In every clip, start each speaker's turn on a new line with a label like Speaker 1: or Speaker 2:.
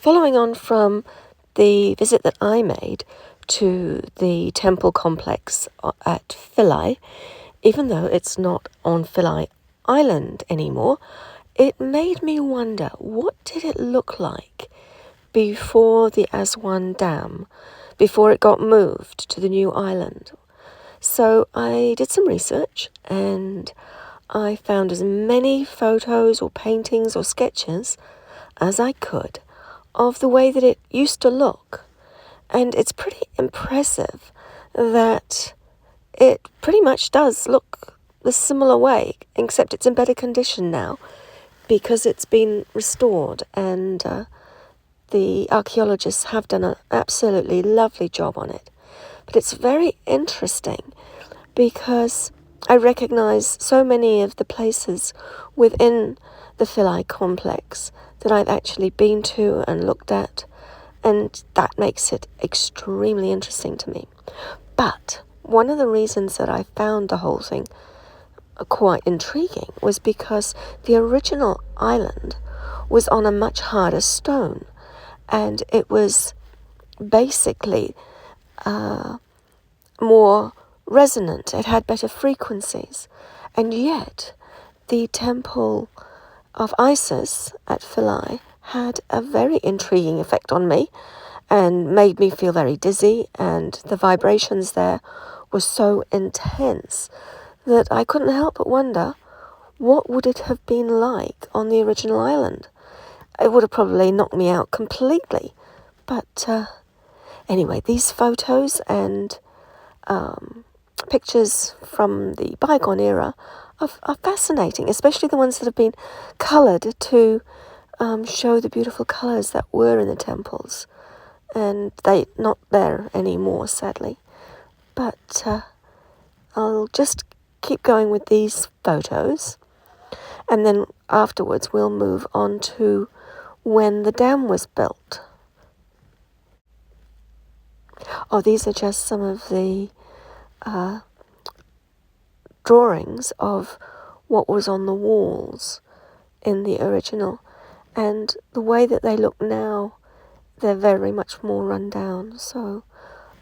Speaker 1: Following on from the visit that I made to the temple complex at Philae, even though it's not on Philae Island anymore, it made me wonder, what did it look like before the Aswan Dam, before it got moved to the new island? So I did some research and I found as many photos or paintings or sketches as I could of the way that it used to look. And it's pretty impressive that it pretty much does look the similar way, except it's in better condition now because it's been restored, and the archaeologists have done an absolutely lovely job on it. But it's very interesting because I recognize so many of the places within the Philae complex that I've actually been to and looked at, and that makes it extremely interesting to me. But one of the reasons that I found the whole thing quite intriguing was because the original island was on a much harder stone, and it was basically more resonant. It had better frequencies, and yet the temple of Isis at Philae had a very intriguing effect on me and made me feel very dizzy, and the vibrations there were so intense that I couldn't help but wonder, what would it have been like on the original island? It would have probably knocked me out completely. But anyway, these photos and pictures from the bygone era are fascinating, especially the ones that have been coloured to show the beautiful colours that were in the temples. And they're not there anymore, sadly. But I'll just keep going with these photos, and then afterwards we'll move on to when the dam was built. Oh, these are just some of the drawings of what was on the walls in the original, and the way that they look now, they're very much more run down, so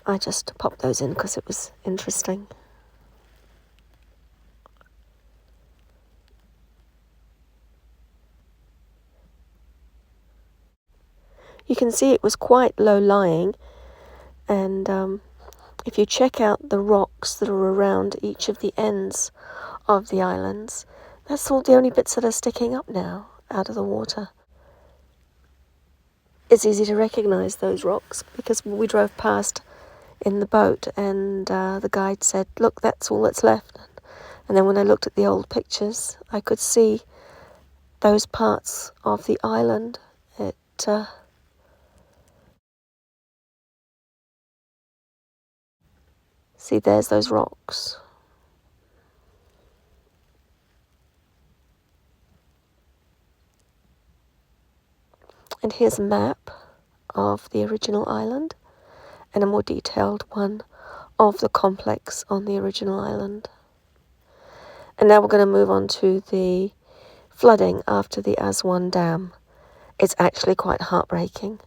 Speaker 1: I just popped those in because it was interesting. You can see it was quite low-lying, and if you check out the rocks that are around each of the ends of the islands, that's all the only bits that are sticking up now out of the water. It's easy to recognise those rocks because we drove past in the boat, and the guide said, look, that's all that's left. And then when I looked at the old pictures, I could see those parts of the island. See, there's those rocks. And here's a map of the original island and a more detailed one of the complex on the original island. And now we're going to move on to the flooding after the Aswan Dam. It's actually quite heartbreaking.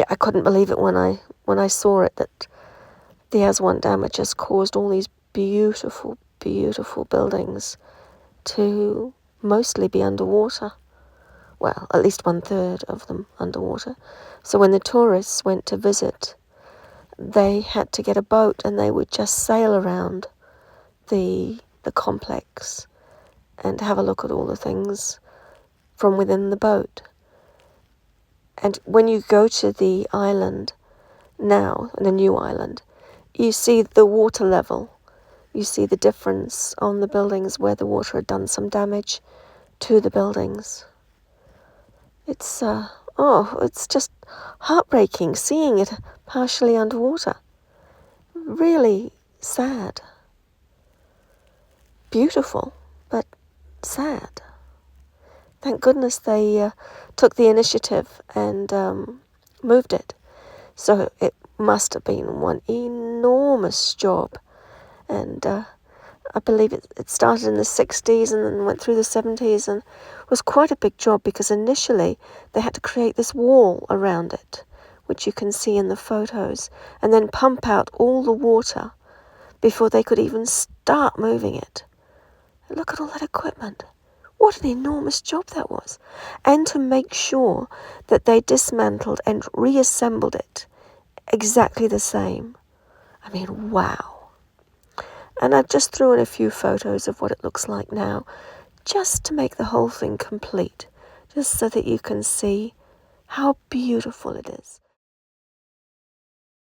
Speaker 1: I couldn't believe it when I saw it, that the Aswan Dam had just caused all these beautiful, beautiful buildings to mostly be underwater. Well, at least 1/3 of them underwater. So when the tourists went to visit, they had to get a boat and they would just sail around the complex and have a look at all the things from within the boat. And when you go to the island now, the new island, you see the water level. You see the difference on the buildings where the water had done some damage to the buildings. It's just heartbreaking seeing it partially underwater. Really sad. Beautiful, but sad. Thank goodness they took the initiative and moved it. So it must have been one enormous job. And I believe it started in the 60s and then went through the 70s, and was quite a big job because initially they had to create this wall around it, which you can see in the photos, and then pump out all the water before they could even start moving it. Look at all that equipment. What an enormous job that was. And to make sure that they dismantled and reassembled it exactly the same. I mean, wow. And I've just threw in a few photos of what it looks like now, just to make the whole thing complete, just so that you can see how beautiful it is.